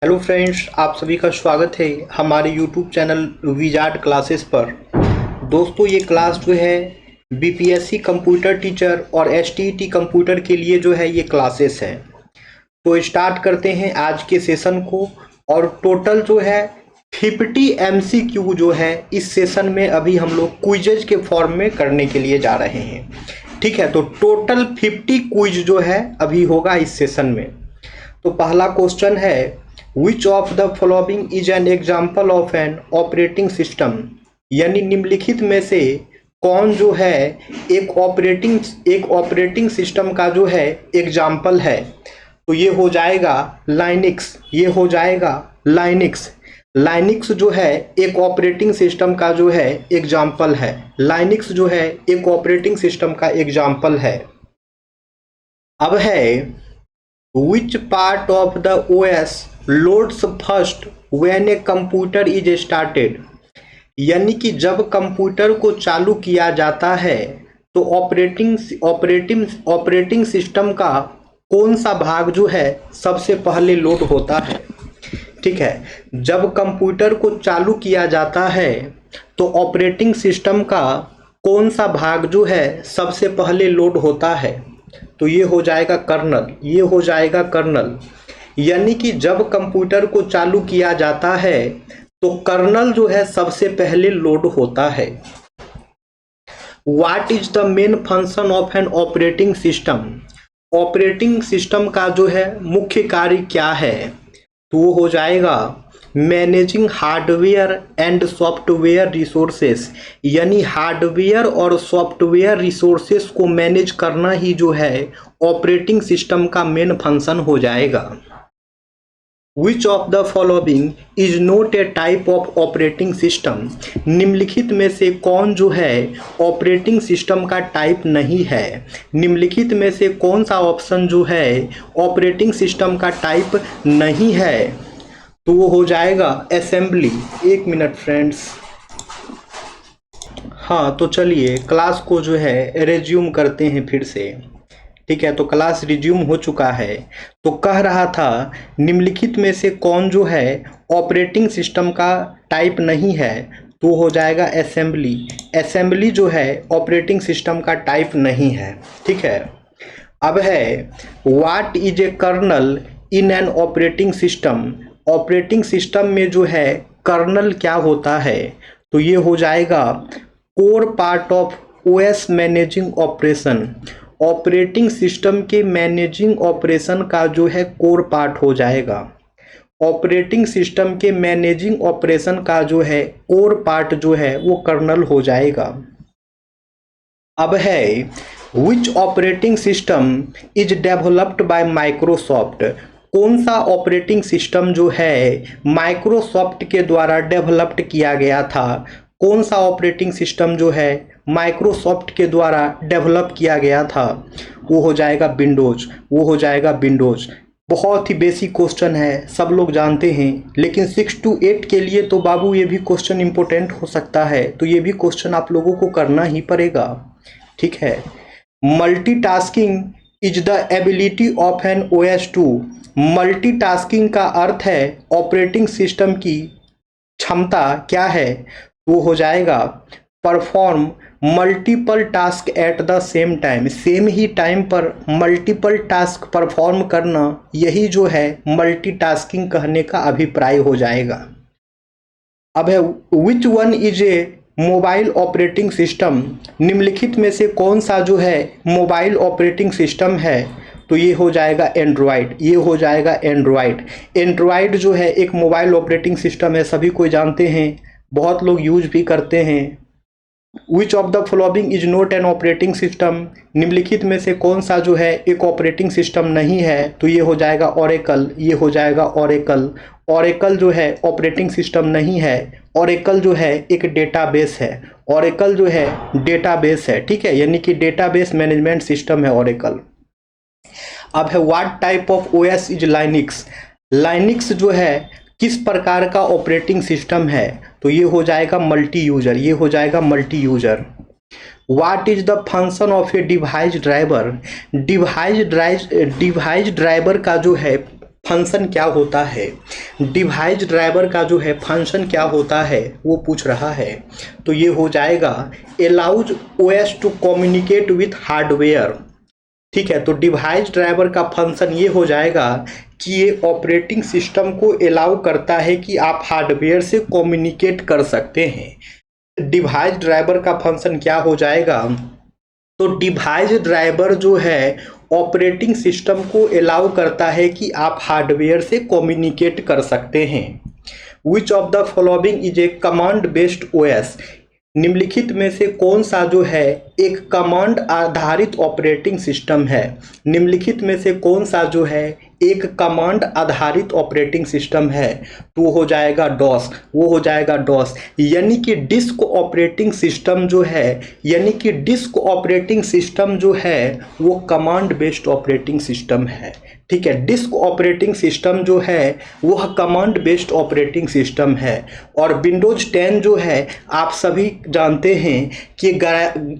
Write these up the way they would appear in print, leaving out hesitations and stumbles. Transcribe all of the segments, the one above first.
Hello friends, आप सभी का स्वागत है हमारे यूट्यूब चैनल विजार्ड क्लासेस पर। दोस्तों, ये क्लास जो है बीपीएससी कंप्यूटर टीचर और एसटीईटी कंप्यूटर के लिए जो है ये क्लासेस हैं। तो स्टार्ट करते हैं आज के सेशन को। और टोटल जो है 50 एमसीक्यू जो है इस सेशन में अभी हम लोग क्विजेज के फॉर्म में करने के लिए जा रहे हैं। ठीक है, तो टोटल 50 क्विज जो है अभी होगा इस सेशन में। तो पहला क्वेश्चन है, which of the following is an example of N operating system, यानी निम्नलिखित में से कौन जो है एक ऑपरेटिंग सिस्टम का जो है एग्जाम्पल है। तो ये हो जाएगा लाइनिक्स, ये हो जाएगा लाइनिक्स। लाइनिक्स जो है एक ऑपरेटिंग सिस्टम का जो है एग्जाम्पल है। लाइनिक्स जो है एक ऑपरेटिंग सिस्टम का एग्जाम्पल है। अब है, which part of the OS loads first when a computer is started, यानी कि जब कंप्यूटर को चालू किया जाता है तो ऑपरेटिंग सिस्टम का कौन सा भाग जो है सबसे पहले लोड होता है। ठीक है, जब कंप्यूटर को चालू किया जाता है तो ऑपरेटिंग सिस्टम का कौन सा भाग जो है सबसे पहले लोड होता है। तो ये हो जाएगा कर्नल, ये हो जाएगा कर्नल। यानी कि जब कंप्यूटर को चालू किया जाता है तो कर्नल जो है सबसे पहले लोड होता है। What is the main function of N operating system, operating system का जो है मुख्य कार्य क्या है। तो वो हो जाएगा managing hardware and software resources, यानी हार्डवेयर और सॉफ्टवेयर रिसोर्सेस को मैनेज करना ही जो है ऑपरेटिंग सिस्टम का मेन फंक्शन हो जाएगा। विच of the following is not A type of operating system, निम्नलिखित में से कौन जो है ऑपरेटिंग सिस्टम का टाइप नहीं है। निम्नलिखित में से कौन सा ऑप्शन जो है ऑपरेटिंग सिस्टम का टाइप नहीं है। तो वो हो जाएगा असेंबली। एक मिनट फ्रेंड्स। हाँ, तो चलिए क्लास को जो है रिज्यूम करते हैं फिर से। ठीक है, तो क्लास रिज्यूम हो चुका है। तो कह रहा था निम्नलिखित में से कौन जो है ऑपरेटिंग सिस्टम का टाइप नहीं है। तो हो जाएगा असेंबली। असेंबली जो है ऑपरेटिंग सिस्टम का टाइप नहीं है। ठीक है, अब है, what is a kernel in an operating system, operating system में जो है कर्नल क्या होता है। तो ये हो जाएगा core part of OS managing operation, operating system के मैनेजिंग ऑपरेशन का जो है कोर पार्ट हो जाएगा। ऑपरेटिंग सिस्टम के मैनेजिंग ऑपरेशन का जो है कोर पार्ट जो है वो कर्नल हो जाएगा। अब है, which operating system is developed by Microsoft, कौन सा ऑपरेटिंग सिस्टम जो है माइक्रोसॉफ्ट के द्वारा डेवलप्ड किया गया था। कौन सा ऑपरेटिंग सिस्टम जो है माइक्रोसॉफ्ट के द्वारा डेवलप किया गया था। वो हो जाएगा विंडोज, वो हो जाएगा विंडोज। बहुत ही बेसिक क्वेश्चन है, सब लोग जानते हैं, लेकिन 6 to 8 के लिए तो बाबू ये भी क्वेश्चन इंपॉर्टेंट हो सकता है। तो ये भी क्वेश्चन आप लोगों को करना ही पड़ेगा। ठीक है, multitasking is the ability of an OS to, multitasking का अर्थ है ऑपरेटिंग सिस्टम की क्षमता क्या है। वो हो जाएगा perform multiple task at the same time, same he time पर मल्टीपल टास्क परफॉर्म करना, यही जो है मल्टीटास्किंग कहने का अभिप्राय हो जाएगा। अब है, which one is a mobile operating system, निम्नलिखित में से कौन सा जो है मोबाइल ऑपरेटिंग सिस्टम है। तो ये हो जाएगा एंड्रॉयड, ये हो जाएगा एंड्रॉयड। एंड्रॉयड जो है एक मोबाइल ऑपरेटिंग सिस्टम है, सभी कोई जानते हैं, बहुत लोग यूज भी करते हैं। विच of the following is not an operating system, निम्नलिखित में से कौन सा जो है एक ऑपरेटिंग सिस्टम नहीं है। तो ये हो जाएगा ओरेकल, ये हो जाएगा ओरेकल। ओरेकल जो है ऑपरेटिंग सिस्टम नहीं है, ओरेकल जो है एक डेटाबेस है, ओरेकल जो है डेटाबेस है। ठीक है, यानी कि डेटाबेस मैनेजमेंट सिस्टम है ओरेकल। अब है, what type of OS is Linux, Linux जो है किस प्रकार का ऑपरेटिंग सिस्टम है। तो ये हो जाएगा मल्टी यूजर, ये हो जाएगा multi user. What is the function of a device driver, device driver का जो है फंक्शन क्या होता है, डिवाइस ड्राइवर का जो है फंक्शन क्या होता है वो पूछ रहा है। तो ये हो जाएगा allows OS to communicate with hardware. ठीक है, तो डिवाइस ड्राइवर का फंक्शन ये हो जाएगा कि ये ऑपरेटिंग सिस्टम को अलाउ करता है कि आप हार्डवेयर से कम्युनिकेट कर सकते हैं। डिवाइस ड्राइवर का फंक्शन क्या हो जाएगा, तो डिवाइस ड्राइवर जो है ऑपरेटिंग सिस्टम को अलाउ करता है कि आप हार्डवेयर से कम्युनिकेट कर सकते हैं। विच of the following is a command based OS, निम्नलिखित में से कौन सा जो है एक कमांड आधारित ऑपरेटिंग सिस्टम है। निम्नलिखित में से कौन सा जो है एक कमांड आधारित ऑपरेटिंग सिस्टम है, तो वो हो जाएगा डॉस, वो हो जाएगा डॉस। यानी कि डिस्क ऑपरेटिंग सिस्टम जो है, यानी कि डिस्क ऑपरेटिंग सिस्टम जो है वो कमांड बेस्ड ऑपरेटिंग सिस्टम है। ठीक है, डिस्क ऑपरेटिंग सिस्टम जो है वह कमांड बेस्ड ऑपरेटिंग सिस्टम है। और विंडोज 10 जो है आप सभी जानते हैं कि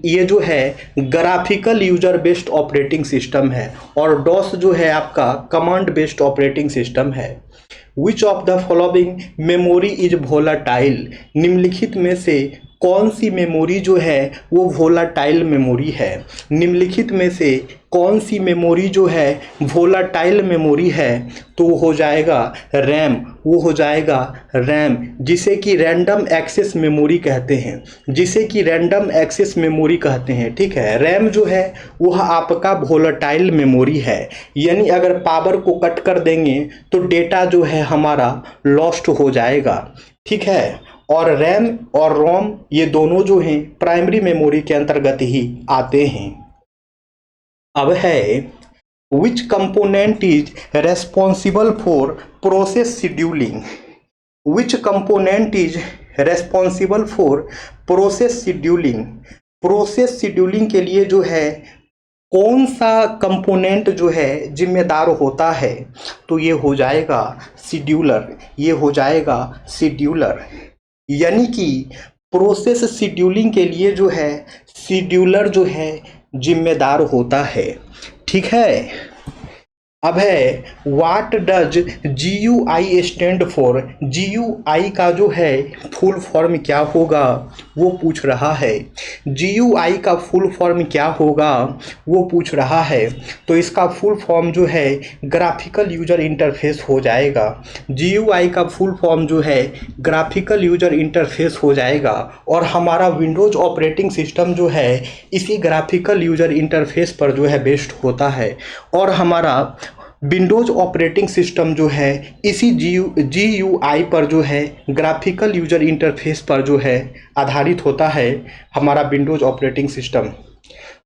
ये जो है graphical user based operating system है, और डॉस जो है आपका कमांड बेस्ड ऑपरेटिंग सिस्टम है। Which of the following memory is volatile, निम्नलिखित में से कौन सी मेमोरी जो है वो वोलाटाइल मेमोरी है। निम्नलिखित में से कौन सी मेमोरी जो है वोलाटाइल मेमोरी है, तो वो हो जाएगा रैम, वो हो जाएगा रैम, जिसे कि रैंडम एक्सेस मेमोरी कहते हैं, जिसे कि रैंडम एक्सेस मेमोरी कहते हैं। ठीक है, रैम जो है वह आपका वोलाटाइल मेमोरी है, यानी अगर पावर को कट कर देंगे तो डेटा जो है हमारा लॉस्ट हो जाएगा। ठीक है, और रैम और रोम ये दोनों जो हैं प्राइमरी मेमोरी के अंतर्गत ही आते हैं। अब है विच component is responsible for process scheduling, which component is responsible for process scheduling. Process scheduling के लिए जो है कौन सा कंपोनेंट जो है जिम्मेदार होता है, तो ये हो जाएगा शेड्यूलर, ये हो जाएगा शेड्यूलर। यानी कि प्रोसेस शेड्यूलिंग के लिए जो है शेड्यूलर जो है जिम्मेदार होता है। ठीक है, अब है what does GUI stand for, GUI का जो है फुल फॉर्म क्या होगा वो पूछ रहा है। GUI का फुल फॉर्म क्या होगा वो पूछ रहा है, तो इसका फुल फॉर्म जो है ग्राफिकल यूजर इंटरफेस हो जाएगा। GUI का फुल फॉर्म जो है ग्राफिकल यूजर इंटरफेस हो जाएगा, और हमारा विंडोज ऑपरेटिंग सिस्टम जो है इसी ग्राफिकल यूजर इंटरफेस पर जो है बेस्ड होता है, और हमारा विंडोज ऑपरेटिंग सिस्टम जो है इसी GUI पर जो है ग्राफिकल यूजर इंटरफेस पर जो है आधारित होता है हमारा विंडोज ऑपरेटिंग सिस्टम।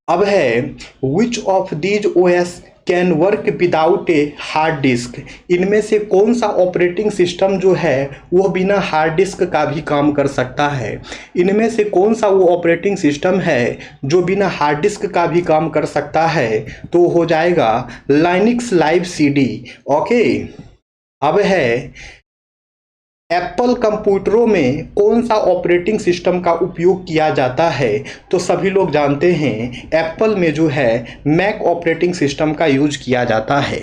अब है which of these OS can work without a hard disk, इनमें से कौन सा ऑपरेटिंग सिस्टम जो है वो बिना हार्ड डिस्क का भी काम कर सकता है। इनमें से कौन सा वो ऑपरेटिंग सिस्टम है जो बिना हार्ड डिस्क का भी काम कर सकता है, तो हो जाएगा लाइनक्स लाइव CD। ओके, अब है एप्पल कंप्यूटरों में कौन सा ऑपरेटिंग सिस्टम का उपयोग किया जाता है, तो सभी लोग जानते हैं एप्पल में जो है मैक ऑपरेटिंग सिस्टम का यूज किया जाता है।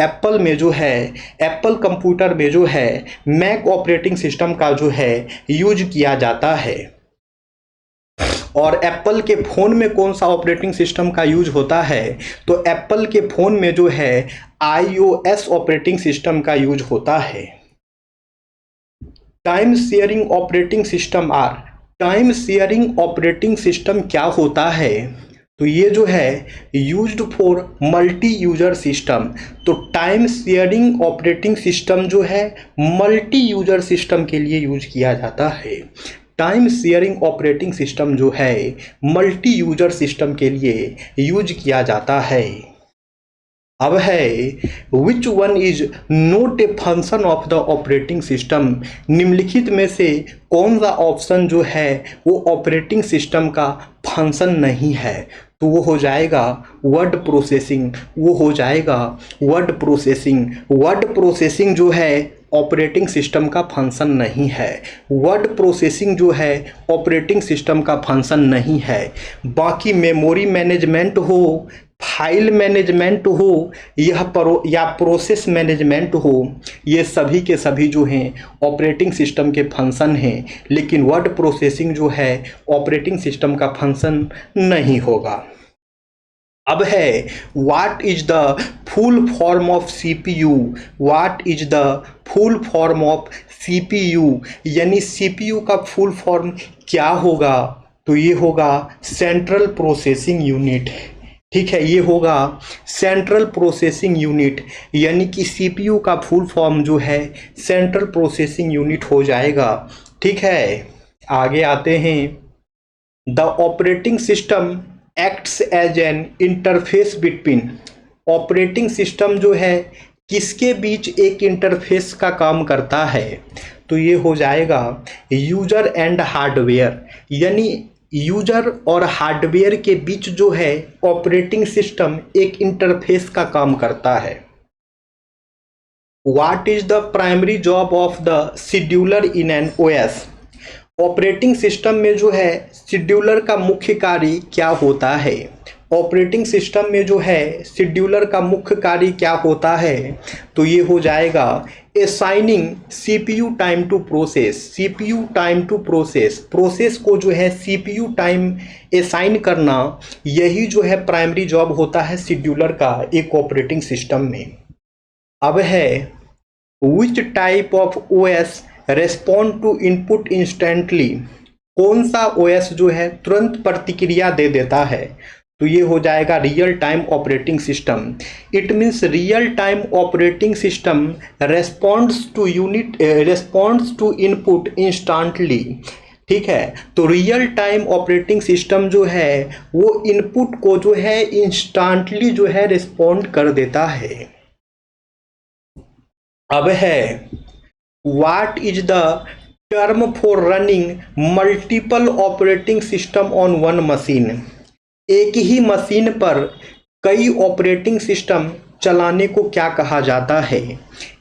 एप्पल में जो है एप्पल कंप्यूटर में जो है मैक ऑपरेटिंग सिस्टम का जो है यूज किया जाता है। और एप्पल के फ़ोन में कौन सा ऑपरेटिंग सिस्टम का यूज होता है, तो एप्पल के फ़ोन में जो है iOS ऑपरेटिंग सिस्टम का यूज होता है। Time sharing operating system or, time sharing operating system क्या होता है, तो ये जो है used for multi user system. तो टाइम शेयरिंग ऑपरेटिंग सिस्टम जो है मल्टी यूजर सिस्टम के लिए यूज किया जाता है। टाइम शेयरिंग ऑपरेटिंग सिस्टम जो है मल्टी यूजर सिस्टम के लिए यूज किया जाता है। अब है which one is not a function of the operating system, निम्नलिखित में से कौन सा ऑप्शन जो है वो ऑपरेटिंग सिस्टम का फंक्शन नहीं है, तो वो हो जाएगा वर्ड प्रोसेसिंग, वो हो जाएगा वर्ड प्रोसेसिंग। वर्ड प्रोसेसिंग जो है ऑपरेटिंग सिस्टम का फंक्शन नहीं है, वर्ड प्रोसेसिंग जो है ऑपरेटिंग सिस्टम का फंक्शन नहीं है। बाकी मेमोरी मैनेजमेंट हो फाइल मैनेजमेंट हो या प्रोसेस मैनेजमेंट हो, ये सभी के सभी जो हैं ऑपरेटिंग सिस्टम के फंक्शन हैं, लेकिन वर्ड प्रोसेसिंग जो है ऑपरेटिंग सिस्टम का फंक्शन नहीं होगा। अब है what is the full form of CPU. What is the full form of CPU, यानी सीपीयू का फुल फॉर्म क्या होगा? तो ये होगा सेंट्रल प्रोसेसिंग यूनिट। ठीक है, ये होगा सेंट्रल प्रोसेसिंग यूनिट, यानी कि सीपीयू का फुल फॉर्म जो है सेंट्रल प्रोसेसिंग यूनिट हो जाएगा। ठीक है, आगे आते हैं। The operating system acts as an interface between. Operating system जो है किसके बीच एक इंटरफेस का काम करता है? तो ये हो जाएगा यूजर एंड हार्डवेयर, यानी यूजर और हार्डवेयर के बीच जो है ऑपरेटिंग सिस्टम एक इंटरफेस का काम करता है। What is the primary job of the scheduler in an OS. Operating system में जो है शेड्यूलर का मुख्य कार्य क्या होता है? ऑपरेटिंग सिस्टम में जो है शेड्यूलर का मुख्य कार्य क्या होता है? तो ये हो जाएगा assigning CPU time to process. CPU time to process, process को जो है सीपीयू टाइम असाइन करना, यही जो है प्राइमरी जॉब होता है शेड्यूलर का एक ऑपरेटिंग सिस्टम में। अब है which type of OS respond to input instantly. कौन सा ओएस जो है तुरंत प्रतिक्रिया दे देता है? तो ये हो जाएगा real time operating system. It means real time operating system responds to input instantly. ठीक है, तो रियल टाइम ऑपरेटिंग सिस्टम जो है वो इनपुट को जो है इंस्टेंटली जो है रिस्पॉन्ड कर देता है। अब है what is the term for running multiple operating system on one machine. एक ही मशीन पर कई ऑपरेटिंग सिस्टम चलाने को क्या कहा जाता है?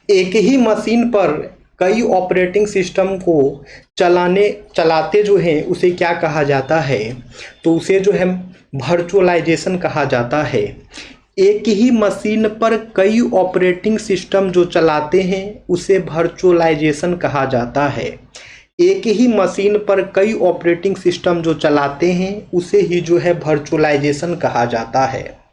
एक ही मशीन पर कई ऑपरेटिंग सिस्टम को चलाते जो हैं उसे क्या कहा जाता है? तो उसे जो है वर्चुअलाइजेशन कहा जाता है। एक ही मशीन पर कई ऑपरेटिंग सिस्टम जो चलाते हैं उसे वर्चुअलाइजेशन कहा जाता है। एक ही मशीन पर कई ऑपरेटिंग सिस्टम जो चलाते हैं उसे ही जो है वर्चुअलाइजेशन कहा जाता है।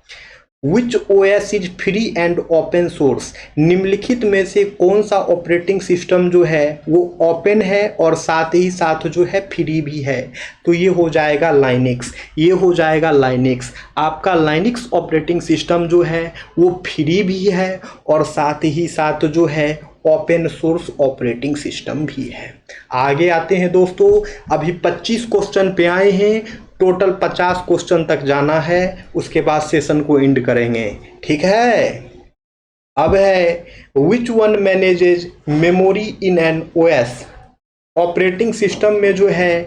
Which OS is free and open source. निम्नलिखित में से कौन सा ऑपरेटिंग सिस्टम जो है वो ओपन है और साथ ही साथ जो है फ्री भी है? तो ये हो जाएगा लाइनेक्स। ये हो जाएगा लाइनेक्स। आपका लाइनेक्स ऑपरेटिंग सिस्टम जो है वो फ्री भी है और साथ ही साथ जो है ओपन सोर्स ऑपरेटिंग सिस्टम भी है। आगे आते हैं दोस्तों, अभी 25 क्वेश्चन पे आए हैं, टोटल 50 क्वेश्चन तक जाना है, उसके बाद सेशन को एंड करेंगे। ठीक है, अब है which one manages memory in an OS. Operating system में जो है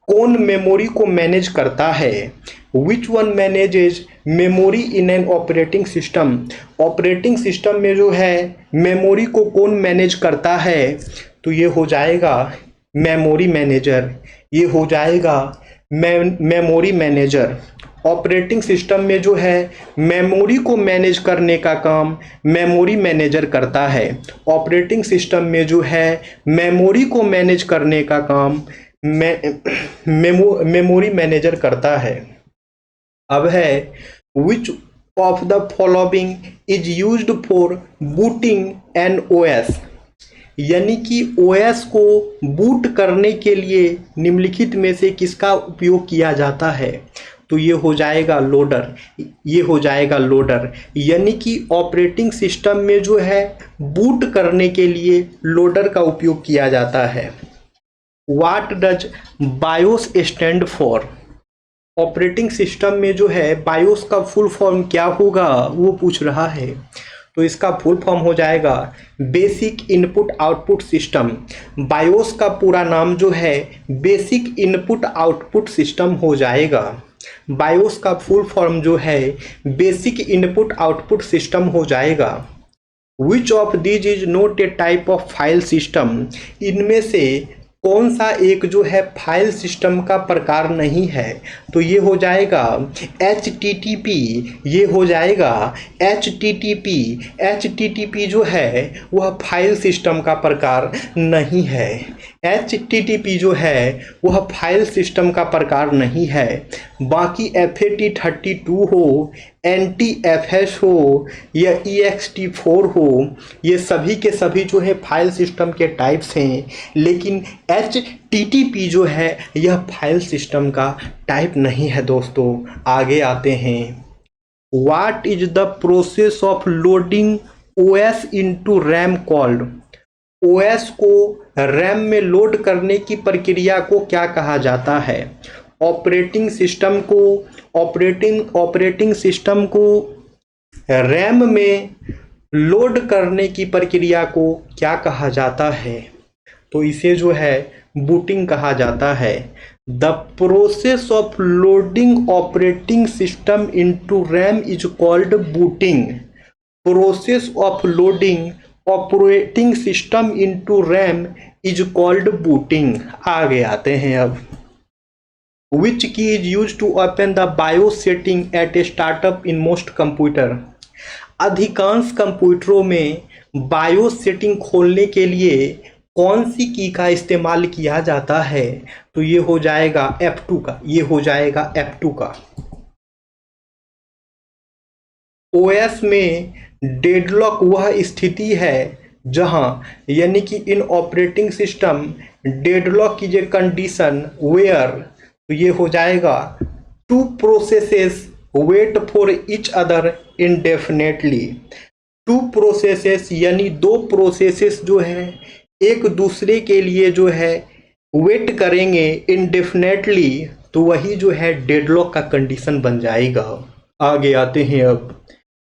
कौन मेमोरी को मैनेज करता है? Which one manages memory in an operating system. Operating system में जो है मेमोरी को कौन मैनेज करता है? तो ये हो जाएगा मेमोरी मैनेजर। ये हो जाएगा मेमोरी मैनेजर। ऑपरेटिंग सिस्टम में जो है मेमोरी को मैनेज करने का काम मेमोरी मैनेजर करता है। ऑपरेटिंग सिस्टम में जो है मेमोरी को मैनेज करने का काम मेमोरी मैनेजर करता है। अब है which of the following is used for booting an OS. यानी कि ओएस को बूट करने के लिए निम्नलिखित में से किसका उपयोग किया जाता है? तो ये हो जाएगा लोडर। ये हो जाएगा लोडर, यानी कि ऑपरेटिंग सिस्टम में जो है बूट करने के लिए लोडर का उपयोग किया जाता है। What does BIOS stand for. Operating system में जो है बायोस का फुल फॉर्म क्या होगा वो पूछ रहा है। तो इसका फुल फॉर्म हो जाएगा basic input output system. BIOS का पूरा नाम जो है बेसिक इनपुट आउटपुट सिस्टम हो जाएगा। बायोस का फुल फॉर्म जो है बेसिक इनपुट आउटपुट सिस्टम हो जाएगा। Which of these is not A type of file system. इनमें से कौन सा एक जो है फाइल सिस्टम का प्रकार नहीं है? तो ये हो जाएगा HTTP, ये हो जाएगा HTTP। HTTP जो है वह फाइल सिस्टम का प्रकार नहीं है। HTTP जो है वह फाइल सिस्टम का प्रकार नहीं है। बाकी FAT32 हो, NTFS हो या ext4 हो, ये सभी के सभी जो है फाइल सिस्टम के टाइप्स हैं, लेकिन HTTP जो है यह फाइल सिस्टम का टाइप नहीं है दोस्तों। आगे आते हैं। What is the process of loading OS into RAM called? OS को RAM में लोड करने की प्रक्रिया को क्या कहा जाता है? ऑपरेटिंग सिस्टम को RAM में लोड करने की प्रक्रिया को क्या कहा जाता है? तो इसे जो है बूटिंग कहा जाता है। The process of loading operating system into RAM is called booting. Process of loading operating system into RAM is called booting. आगे आते हैं अब। Which key is use to open the BIOS setting at a startup in most computer. अधिकांश कंप्यूटरों में BIOS setting खोलने के लिए कौन सी की का इस्तेमाल किया जाता है? तो ये हो जाएगा F2 का, ये हो जाएगा F2 का। OS में डेडलॉक वह स्थिति है जहां, यानी कि इन ऑपरेटिंग सिस्टम डेडलॉक की जो कंडीशन वेयर, तो ये हो जाएगा two processes wait for each other indefinitely. Two processes यानी दो प्रोसेसेस जो है एक दूसरे के लिए जो है वेट करेंगे इनडेफिनेटली, तो वही जो है डेडलॉक का कंडीशन बन जाएगा। आगे आते हैं अब।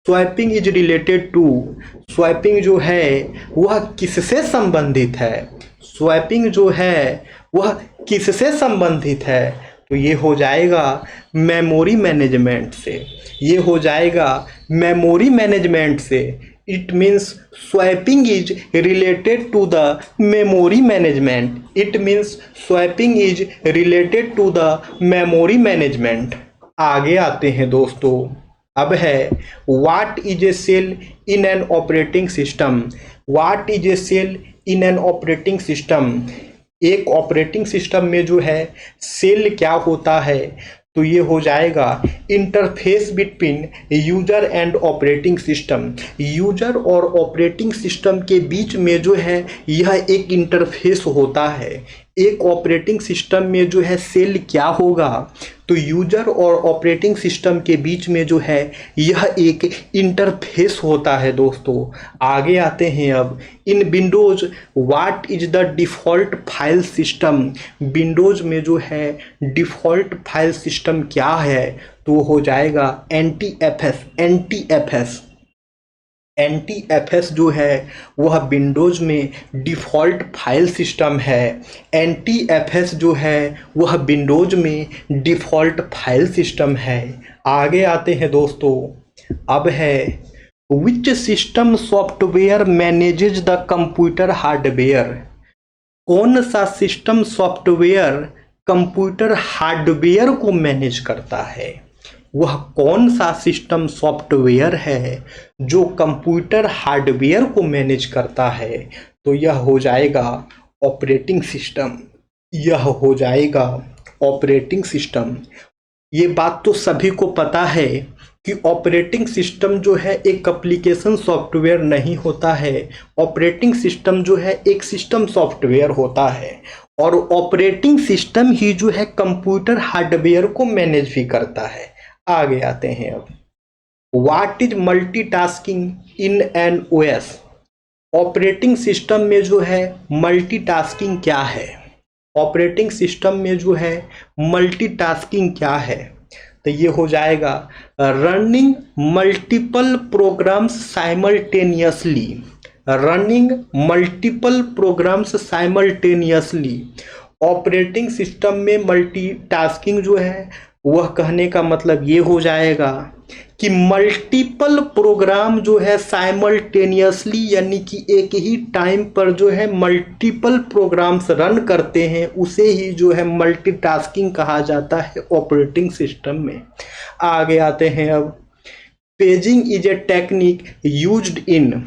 Swapping is related to. Swapping जो है वह किससे संबंधित है? स्वैपिंग जो है वह किससे संबंधित है? तो ये हो जाएगा मेमोरी मैनेजमेंट से। ये हो जाएगा मेमोरी मैनेजमेंट से। It means swapping is related to the memory management. It means swapping is related to the memory management. आगे आते हैं दोस्तों। अब है What is a cell in an operating system? What is a cell in an operating system? एक operating system में जो है सेल क्या होता है? तो ये हो जाएगा interface between user and operating system. User और ऑपरेटिंग सिस्टम के बीच में जो है यह एक इंटरफेस होता है। एक ऑपरेटिंग सिस्टम में जो है सेल क्या होगा? तो यूजर और ऑपरेटिंग सिस्टम के बीच में जो है यह एक इंटरफेस होता है दोस्तों। आगे आते हैं अब। In Windows what is the default file system? Windows में जो है डिफ़ॉल्ट फाइल सिस्टम क्या है? तो हो जाएगा NTFS। NTFS जो है वह विंडोज में डिफ़ॉल्ट फाइल सिस्टम है। NTFS जो है वह विंडोज में डिफ़ॉल्ट फाइल सिस्टम है। आगे आते हैं दोस्तों। अब है which system software manages the computer hardware? कौन सा सिस्टम सॉफ्टवेयर कंप्यूटर हार्डवेयर को मैनेज करता है? वह कौन सा सिस्टम सॉफ्टवेयर है जो कंप्यूटर हार्डवेयर को मैनेज करता है? तो यह हो जाएगा ऑपरेटिंग सिस्टम। यह हो जाएगा ऑपरेटिंग सिस्टम। ये बात तो सभी को पता है कि ऑपरेटिंग सिस्टम जो है एक एप्लीकेशन सॉफ्टवेयर नहीं होता है। ऑपरेटिंग सिस्टम जो है एक सिस्टम सॉफ्टवेयर होता है, और ऑपरेटिंग सिस्टम ही जो है कंप्यूटर हार्डवेयर को मैनेज भी करता है। आगे आते हैं अब। What is multitasking in an OS? Operating system में जो है मल्टीटास्किंग क्या है? ऑपरेटिंग सिस्टम में जो है मल्टीटास्किंग क्या है? तो ये हो जाएगा running multiple programs simultaneously. Running multiple programs simultaneously. Operating system में मल्टीटास्किंग जो है वह कहने का मतलब ये हो जाएगा कि मल्टीपल प्रोग्राम जो है साइमल्टेनियसली यानी कि एक ही टाइम पर जो है मल्टीपल प्रोग्राम्स रन करते हैं, उसे ही जो है मल्टीटास्किंग कहा जाता है ऑपरेटिंग सिस्टम में। आगे आते हैं अब, paging is a technique used in,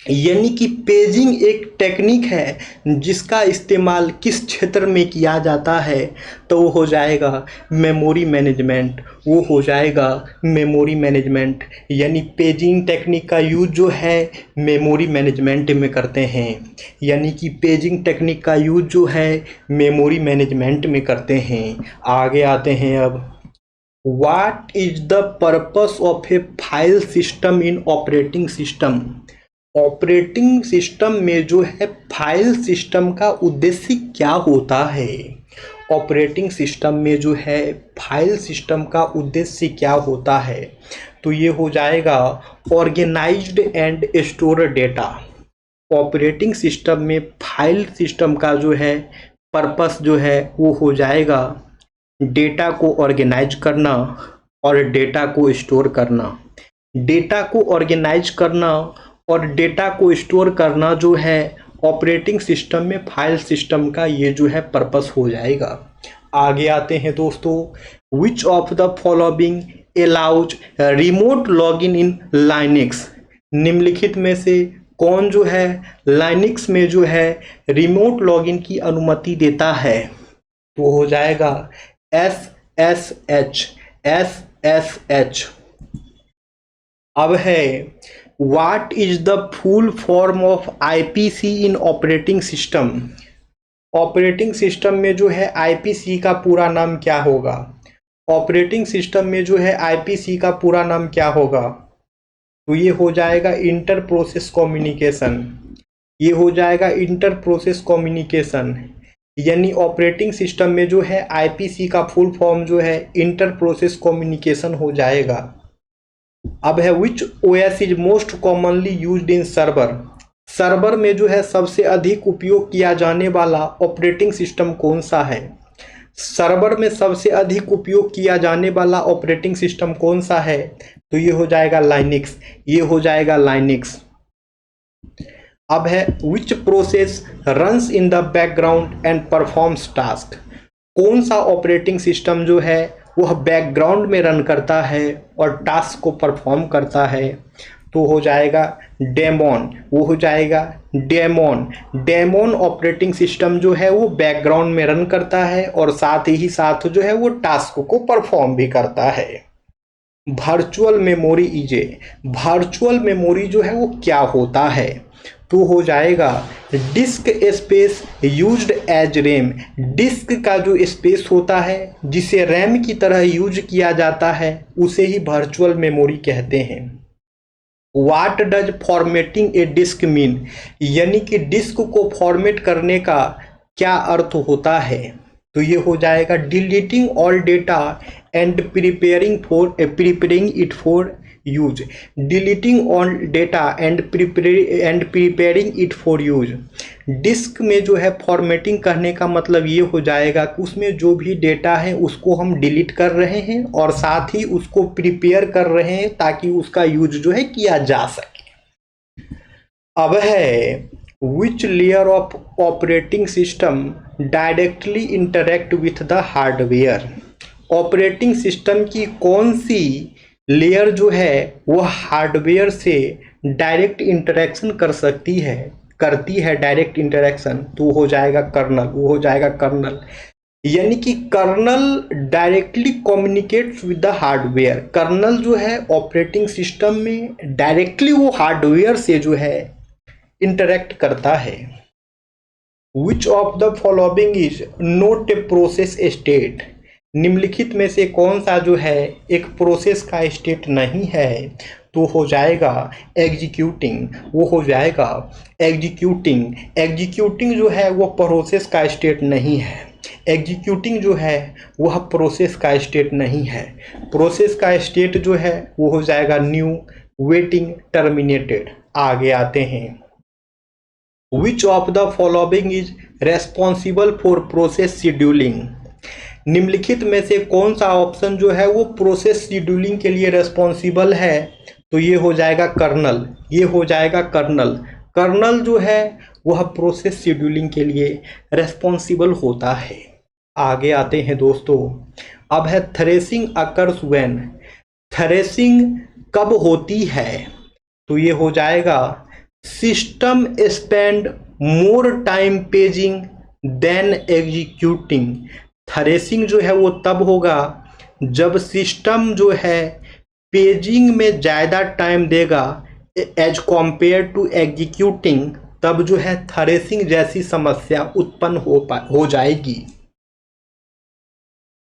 यानी कि पेजिंग एक टेक्निक है जिसका इस्तेमाल किस क्षेत्र में किया जाता है, तो वो हो जाएगा मेमोरी मैनेजमेंट, वो हो जाएगा मेमोरी मैनेजमेंट। यानी पेजिंग टेक्निक का यूज जो है मेमोरी मैनेजमेंट में करते हैं, यानी कि पेजिंग टेक्निक का यूज जो है मेमोरी मैनेजमेंट में करते हैं। आगे आते हैं अब, what is the purpose of A file system in operating system. Operating system में जो है फाइल सिस्टम का उद्देश्य क्या होता है। ऑपरेटिंग सिस्टम में जो है फाइल सिस्टम का उद्देश्य क्या होता है, तो ये हो जाएगा organized and store data. Operating system में फाइल सिस्टम का जो है पर्पस जो है वो हो जाएगा डेटा को ऑर्गेनाइज करना और डेटा को स्टोर करना। डेटा को ऑर्गेनाइज करना और डेटा को स्टोर करना जो है ऑपरेटिंग सिस्टम में फाइल सिस्टम का ये जो है पर्पस हो जाएगा। आगे आते हैं दोस्तों, विच of the following allows remote login in Linux. निम्नलिखित में से कौन जो है लाइनेक्स में जो है रिमोट लॉगिन की अनुमति देता है, तो हो जाएगा SSH। अब है, what is the full form of IPC in operating system. Operating system में जो है IPC का पूरा नाम क्या होगा। ऑपरेटिंग सिस्टम में जो है IPC का पूरा नाम क्या होगा, तो ये हो जाएगा इंटर प्रोसेस कम्युनिकेशन। ये हो जाएगा इंटर प्रोसेस कम्युनिकेशन, यानी ऑपरेटिंग सिस्टम में जो है IPC का फुल फॉर्म जो है इंटर प्रोसेस कम्युनिकेशन हो जाएगा। अब है, विच OS is most commonly used in server. Server में जो है सबसे अधिक उपयोग किया जाने वाला ऑपरेटिंग सिस्टम कौन सा है। सर्वर में सबसे अधिक उपयोग किया जाने वाला ऑपरेटिंग सिस्टम कौन सा है, तो ये हो जाएगा लाइनेक्स। ये हो जाएगा लाइनेक्स। अब है, which process runs in the background and performs task. कौन सा ऑपरेटिंग सिस्टम जो है वह बैकग्राउंड में रन करता है और टास्क को परफॉर्म करता है, तो हो जाएगा डेमॉन। वो हो जाएगा डेमॉन। डेमॉन ऑपरेटिंग सिस्टम जो है वो बैकग्राउंड में रन करता है और साथ ही साथ जो है वो टास्क को परफॉर्म भी करता है। Virtual memory is, virtual memory जो है वो क्या होता है, तो हो जाएगा disk space used as RAM. Disk का जो स्पेस होता है जिसे रैम की तरह यूज किया जाता है उसे ही वर्चुअल मेमोरी कहते हैं। What does formatting a disk mean, यानी कि डिस्क को फॉर्मेट करने का क्या अर्थ होता है, तो ये हो जाएगा deleting all data and preparing it for use. Deleting all data and preparing it for use. Disk में जो है फॉर्मेटिंग करने का मतलब ये हो जाएगा कि उसमें जो भी डेटा है उसको हम डिलीट कर रहे हैं और साथ ही उसको प्रिपेयर कर रहे हैं ताकि उसका यूज जो है किया जा सके। अब है, which layer of operating system directly interact with the hardware. Operating system की कौन सी लेयर जो है वह हार्डवेयर से डायरेक्ट इंटरेक्शन करती है डायरेक्ट इंटरेक्शन, तो हो जाएगा कर्नल। वो हो जाएगा कर्नल, यानी कि kernel directly communicates with the hardware. Kernel जो है ऑपरेटिंग सिस्टम में डायरेक्टली वो हार्डवेयर से जो है इंटरेक्ट करता है। Which of the following is not a process state. निम्नलिखित में से कौन सा जो है एक प्रोसेस का स्टेट नहीं है, तो हो जाएगा एग्जीक्यूटिंग। वो हो जाएगा एग्जीक्यूटिंग। एग्जीक्यूटिंग जो है वो प्रोसेस का स्टेट नहीं है। एग्जीक्यूटिंग जो है वह प्रोसेस का स्टेट नहीं है। प्रोसेस का स्टेट जो है वो हो जाएगा न्यू, वेटिंग, टर्मिनेटेड। आगे आते हैं, विच of the following is responsible for process scheduling. निम्नलिखित में से कौन सा ऑप्शन जो है वो प्रोसेस शेड्यूलिंग के लिए रेस्पॉन्सिबल है? तो ये हो जाएगा कर्नल, ये हो जाएगा कर्नल। कर्नल जो है वह प्रोसेस शेड्यूलिंग के लिए रेस्पॉन्सिबल होता है। आगे आते हैं दोस्तों, अब है थ्रेसिंग अकर्स व्हेन। थ्रेसिंग कब होती है? तो ये हो जाएगा system spend more time paging than executing. Thrashing जो है वो तब होगा जब सिस्टम जो है पेजिंग में ज़्यादा टाइम देगा एज कॉम्पेयर टू एग्जीक्यूटिंग, तब जो है थ्रेसिंग जैसी समस्या उत्पन्न हो जाएगी।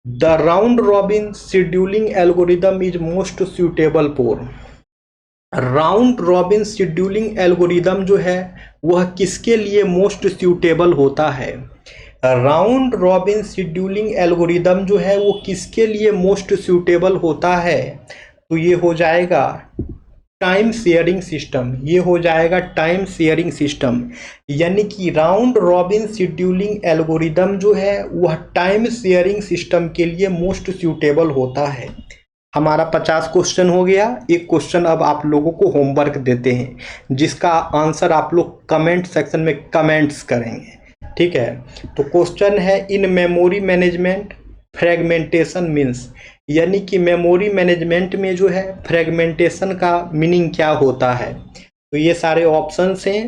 The round robin scheduling algorithm is most suitable for. Round robin scheduling algorithm जो है वह किसके लिए मोस्ट सूटेबल होता है? राउंड रॉबिन शेड्यूलिंग एल्गोरिदम जो है वो किसके लिए मोस्ट सूटेबल होता है? तो ये हो जाएगा टाइम शेयरिंग सिस्टम, ये हो जाएगा टाइम शेयरिंग सिस्टम। यानी कि राउंड रॉबिन शेड्यूलिंग एल्गोरिदम जो है वह टाइम शेयरिंग सिस्टम के लिए मोस्ट सूटेबल होता है। हमारा 50 क्वेश्चन हो गया। एक क्वेश्चन अब आप लोगों को होमवर्क देते हैं जिसका आंसर आप लोग कमेंट सेक्शन में कमेंट्स करेंगे, ठीक है। तो क्वेश्चन है in memory management fragmentation means, यानी कि मेमोरी मैनेजमेंट में जो है फ्रेगमेंटेशन का मीनिंग क्या होता है। तो ये सारे ऑप्शंस हैं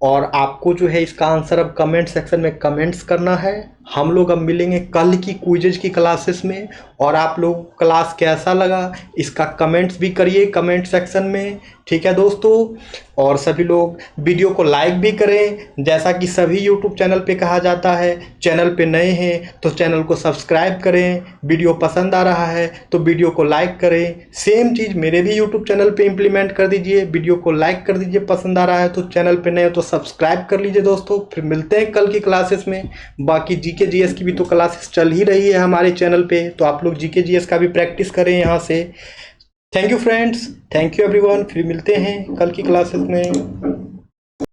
और आपको जो है इसका आंसर अब कमेंट सेक्शन में कमेंट्स करना है। हम लोग अब मिलेंगे कल की क्विजेज की क्लासेस में, और आप लोग क्लास कैसा लगा इसका कमेंट्स भी करिए कमेंट सेक्शन में, ठीक है दोस्तों। और सभी लोग वीडियो को लाइक भी करें, जैसा कि सभी यूट्यूब चैनल पे कहा जाता है। चैनल पे नए हैं तो चैनल को सब्सक्राइब करें, वीडियो पसंद आ रहा है तो वीडियो को लाइक करें। सेम चीज़ मेरे भी यूट्यूब चैनल पे इम्प्लीमेंट कर दीजिए, वीडियो को लाइक कर दीजिए पसंद आ रहा है तो, चैनल पे नए हो तो सब्सक्राइब कर लीजिए दोस्तों। फिर मिलते हैं कल की क्लासेस में। बाकी जीके जीएस की भी तो क्लासेस चल ही रही है हमारे चैनल पे, तो आप लोग जीके जीएस का भी प्रैक्टिस करें यहाँ से। Thank you friends, thank you everyone. फिर मिलते हैं कल की क्लासेस में।